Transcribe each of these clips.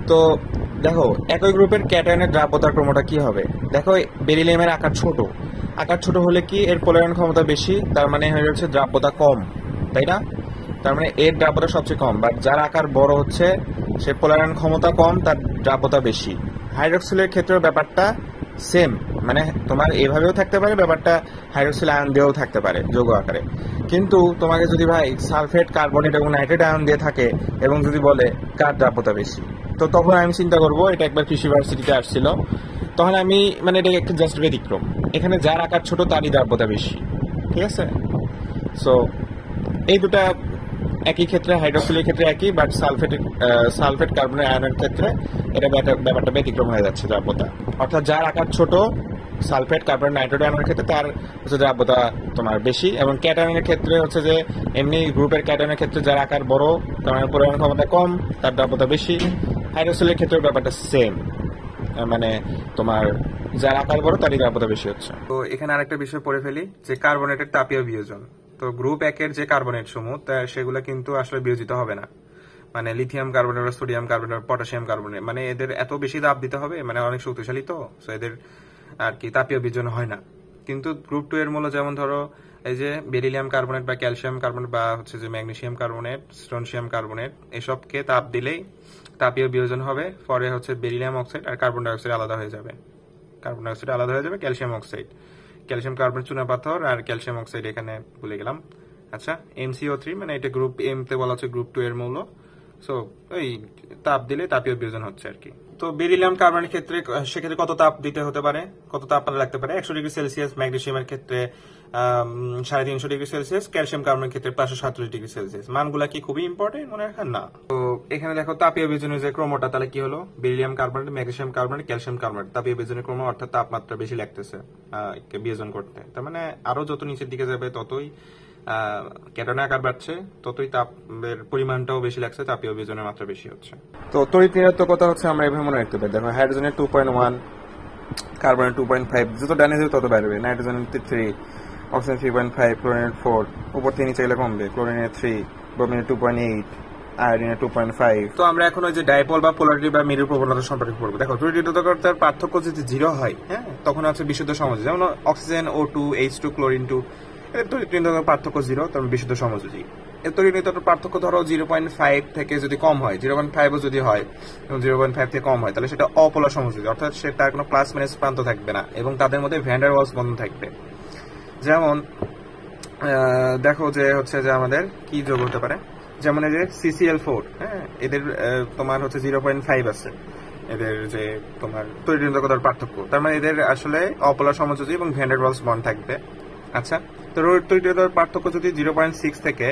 তো দেখো একই গ্রুপের ক্যাটায়নের দ্রাব্যতার ক্রমটা কি হবে। দেখো বেরিলিয়ামের আকার ছোট হলে কি এর পোলারায়ন ক্ষমতা বেশি, তার মানে হয়ে যাচ্ছে দ্রাব্যতা কম, তাই না? তার মানে এর দ্রাব্যতা সবচেয়ে কম, বাট যার আকার বড় হচ্ছে সে পোলারায়ন ক্ষমতা কম, তার দ্রাব্যতা বেশি। হাইড্রক্সিলের ক্ষেত্রে ব্যাপারটা সেম, মানে তোমার এভাবেও থাকতে পারে ব্যাপারটা, হাইড্রক্সিল আয়ন দিয়েও থাকতে পারে যৌগ আকারে। কিন্তু তোমাকে যদি ভাই সালফেট, কার্বনেট এবং নাইট্রেট আয়ন দিয়ে থাকে এবং যদি বলে কার দ্রাব্যতা বেশি, তো তখন আমি চিন্তা করব, এটা একবার কৃষি ভার্সিটিতে আসছিল, তখন আমি মানে এটা একটা জাস্ট ব্যতিক্রম, এখানে যার আকার ছোট তারই দ্রাব্যতা বেশি, ঠিক আছে? সো এই দুটা একই ক্ষেত্রে, হাইড্রোক্সিলের ক্ষেত্রে একই, বাট সালফেট কার্বনের আয়নের ক্ষেত্রে এটা ব্যাপারটা ব্যতিক্রম হয়ে যাচ্ছে দ্রাব্যতা। অর্থাৎ যার আকার ছোট সালফেট, কার্বন, নাইট্রেট আয়নের ক্ষেত্রে তার হচ্ছে দ্রাব্যতা তোমার বেশি, এবং ক্যাটায়নের ক্ষেত্রে হচ্ছে যে এমনি গ্রুপের ক্যাটায়নের ক্ষেত্রে যার আকার বড় তার পোলারায়ন ক্ষমতা কম, তার দ্রাব্যতা বেশি। হাইড্রোক্সিলের ক্ষেত্রে ব্যাপারটা সেম, মানে তোমার যার আকার বড় তারই দ্রাব্যতা বেশি হচ্ছে। তো এখানে আরেকটা বিষয় পড়ে ফেলি, যে কার্বনেটের তাপীয় বিয়োজন। তো গ্রুপ একের যে কার্বনেট সমূহ সেগুলো কিন্তু আসলে বিয়োজিত হবে না, মানে lithium carbonate, sodium carbonate, potassium carbonate, মানে এদের এত বেশি তাপ দিতে হবে, মানে অনেক শক্তিশালী, তো এদের আর কি তাপীয় বিয়োজন হয় না। কিন্তু গ্রুপ 2 এর মূল্য যেমন ধরো এই যে বেরিলিয়াম কার্বনেট বা ক্যালসিয়াম কার্বনেট বা হচ্ছে যে ম্যাগনেসিয়াম কার্বনেট, স্ট্রনশিয়াম কার্বনেট, এসবকে তাপ দিলেই তাপীয় বিয়োজন হবে, পরে হচ্ছে বেরিলিয়াম অক্সাইড আর কার্বন ডাই অক্সাইড আলাদা হয়ে যাবে, ক্যালসিয়াম অক্সাইড, ক্যালসিয়াম কার্বনেট চুনাপাথর আর ক্যালসিয়াম অক্সাইড এখানে ভুলে গেলাম। আচ্ছা, MCO3 মানে এটা গ্রুপ এম তে বলা হচ্ছে গ্রুপ 2 এর মৌল। সো এই তাপ দিলে তাপীয় বিয়োজন হচ্ছে আর কি। তো বেরিলিয়াম কার্বনের ক্ষেত্রে সেক্ষেত্রে কত তাপ দিতে হতে পারে, কত তাপমাত্রা লাগতে পারে? 100 ডিগ্রি সেলসিয়াস, ম্যাগনেসিয়ামের ক্ষেত্রে 350 ডিগ্রি সেলসিয়াস, ক্যালসিয়াম কার্বনের ক্ষেত্রে 547 ডিগ্রি সেলসিয়াস। মানগুলা কি খুবই ইম্পর্টেন্ট মনে রাখেন না? তো এখানে দেখো তাপীয় বিয়োজনের যে ক্রমটা, তাহলে কি হলো, beryllium carbonate, magnesium carbonate, calcium carbonate, তাপীয় বিয়োজনের ক্রম অর্থাৎ তাপমাত্রা বেশি লাগতেছে বিয়োজন করতে। তার মানে আরো যত নিচের দিকে যাবে ততই ক্যাটায়নের আকার বাড়ছে, ততই তাপের পরিমাণটাও বেশি লাগছে, তাপীয় বিয়োজনের মাত্রা বেশি হচ্ছে। তো তড়িৎ নিরাপত্তা হচ্ছে আমরা এভাবে মনে রাখতে পারি। দেখো হাইড্রোজেনের 2.1, কার্বনের 2.5, যত ডানে যাবে তত বাড়বে, নাইট্রোজেনের 3, অক্সিজেন 3.5, ক্লোরিনের 4, উপর থেকে নিচে গেলে কমবে, ক্লোরিনের 3, ব্রোমিনের 2.8, আয়োডিনের 2.5। তো আমরা এখন ওই যে ডাইপোল বা পোলারিটি বা মেরুর প্রবণতা সম্পর্কে পড়বো। দেখো তড়িৎ নিরোধকতার পার্থক্য যদি 0 হয়, হ্যাঁ, তখন হচ্ছে বিশুদ্ধ সমযোজী, যেমন অক্সিজেন O2, H2, ক্লোরিন 2, এর তড়িৎ নিরোধকতার পার্থক্য 0, তখন বিশুদ্ধ সমযোজী। এর তড়িৎ নিরোধকতার পার্থক্য ধরো 0.5 থেকে যদি কম হয়, 0.5ও যদি হয় এবং 0.5 থেকে কম হয়, তাহলে সেটা অপোলার সমযোজী, অর্থাৎ সেটার কোনো প্লাস মাইনাস প্রান্ত থাকবে না এবং তাদের মধ্যে ভ্যান ডার ওয়ালস বন্ধন থাকবে। যেমন দেখো যে হচ্ছে যে আমাদের কি যোগ হতে পারে, যেমন এই যে CCl4, হ্যাঁ, এদের তোমার হচ্ছে 0.5 আছে, এদের যে তোমার তড়িৎ নিরোধকতার পার্থক্য, তার মানে এদের আসলে অপোলার সমযোজী এবং ভ্যান ডার ওয়ালস বন্ড থাকবে। আচ্ছা, তো তড়িৎ নিরোধকতার পার্থক্য যদি 0.6 থেকে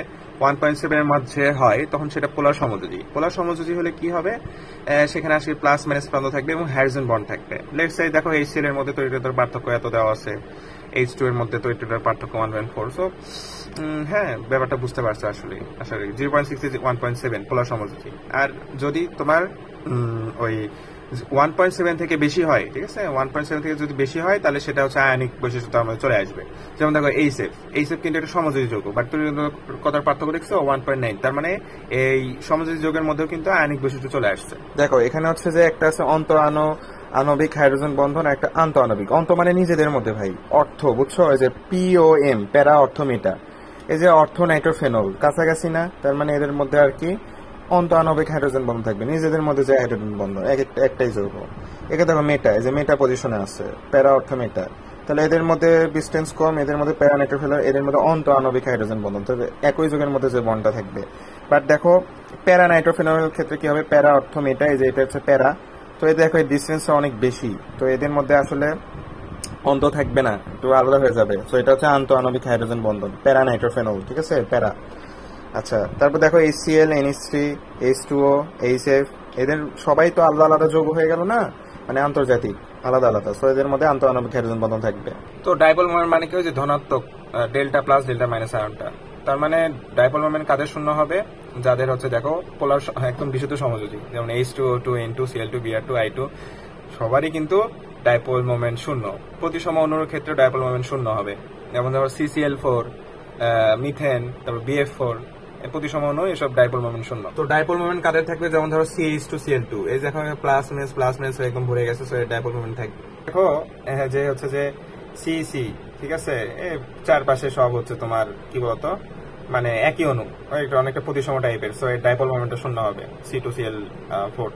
1.7 এর মধ্যে হয়, তখন সেটা পোলার সমযোজী। পোলার সমযোজী হলে কি হবে, সেখানে আসলে প্লাস মাইনাস প্রান্ত থাকবে এবং হাইড্রোজেন বন্ড থাকবে। লেটস সে দেখো HCl এর মধ্যে তড়িৎ নিরোধকতার পার্থক্য এত দেওয়া আছে, H2 এর মধ্যে তড়িৎ নিরোধকতার পার্থক্য 1.4। সো হ্যাঁ, ব্যাপারটা বুঝতে পারছো আসলে 0.6 থেকে 1.7 পোলার সমযোজী। আর যদি তোমার ওই 1.7 থেকে বেশি হয়, ঠিক আছে, 1.7 থেকে যদি বেশি হয়, তাহলে সেটা হচ্ছে আয়নিক বৈশিষ্ট্য আমাদের চলে আসবে। যেমন দেখো এইচএফ কিন্তু একটা সমযোজী যৌগ, বাট তড়িৎ নিরোধকতার পার্থক্য দেখছো 1.9, তার মানে এই সমযোজী যৌগের মধ্যেও কিন্তু আয়নিক বৈশিষ্ট্য চলে আসছে। দেখো এখানে হচ্ছে যে একটা আছে আণবিক হাইড্রোজেন বন্ধন, একটা আন্ত আণবিক। অন্ত মানে নিজেদের মধ্যে ভাই, অর্থ বুঝছো, এই যে POM, প্যারা অর্থ মেটা, এই যে অর্থ নাইট্রোফেনল কাছাকাছি না, তার মানে এদের মধ্যে আর কি অন্ত আণবিক হাইড্রোজেন বন্ধন থাকবে, নিজেদের মধ্যে যে হাইড্রোজেন বন্ধন একটাই যৌগ। একে দেখো মেটা, এই যে মেটা পজিশনে আছে, প্যারা অর্থ মেটা, তাহলে এদের মধ্যে ডিস্টেন্স কম, এদের মধ্যে প্যারা নাইট্রোফেনল, এদের মধ্যে অন্ত আণবিক হাইড্রোজেন বন্ধন, তবে একই যৌগের মধ্যে যে বন্ডটা থাকবে। বাট দেখো প্যারা নাইট্রোফেনলের ক্ষেত্রে কি হবে, প্যারা অর্থ মেটা, এই যে এটা হচ্ছে প্যারা, তো এই দেখো এই ডিস্টেন্সটা অনেক বেশি, তো এদের মধ্যে আসলে অন্ত থাকবে না, একটু আলাদা হয়ে যাবে। তো এটা হচ্ছে আন্ত আণবিক হাইড্রোজেন বন্ধন, প্যারা নাইট্রোফেনল, ঠিক আছে, প্যারা। আচ্ছা, তারপর দেখো HCl, NH3, H2O, HF, এদের সবাই তো আলাদা আলাদা যৌগ হয়ে গেল না, মানে আন্তর্জাতিক আলাদা আলাদা, সো এদের মধ্যে আন্ত আণবিক হাইড্রোজেন বন্ধন থাকবে। তো ডাইপোল মোমেন্ট মানে কি, যে ধনাত্মক ডেল্টা প্লাস ডেল্টা মাইনাস আয়নটা, তার মানে ডাইপোল মোমেন্ট কাদের শূন্য হবে, যাদের হচ্ছে দেখো পোলার একদম বিশুদ্ধ সমযোজী, যেমন H2O2, N2, Cl2, Br2, I2, সবারই কিন্তু ডাইপোল মোমেন্ট শূন্য। প্রতিসম অণুর ক্ষেত্রে ডাইপোল মোমেন্ট শূন্য হবে, যেমন ধরো CCl4, মিথেন, তারপর BF4, প্রতিসম অণু এসব ডাইপোল মোমেন্ট শূন্য। তো ডাইপোল মোমেন্ট কাদের থাকবে, যেমন ধরো CH2Cl2, এই যে এখন প্লাস মাইনাস একদম ভরে গেছে, সো এর ডাইপোল মোমেন্ট থাকবে। দেখো যে হচ্ছে যে CC, ঠিক আছে, চারপাশে সব হচ্ছে তোমার কি বলতো মানে একই অণু, অনেকটা প্রতিসম টাইপের, সো এর ডাইপোল মোমেন্ট শূন্য হবে, C2Cl4।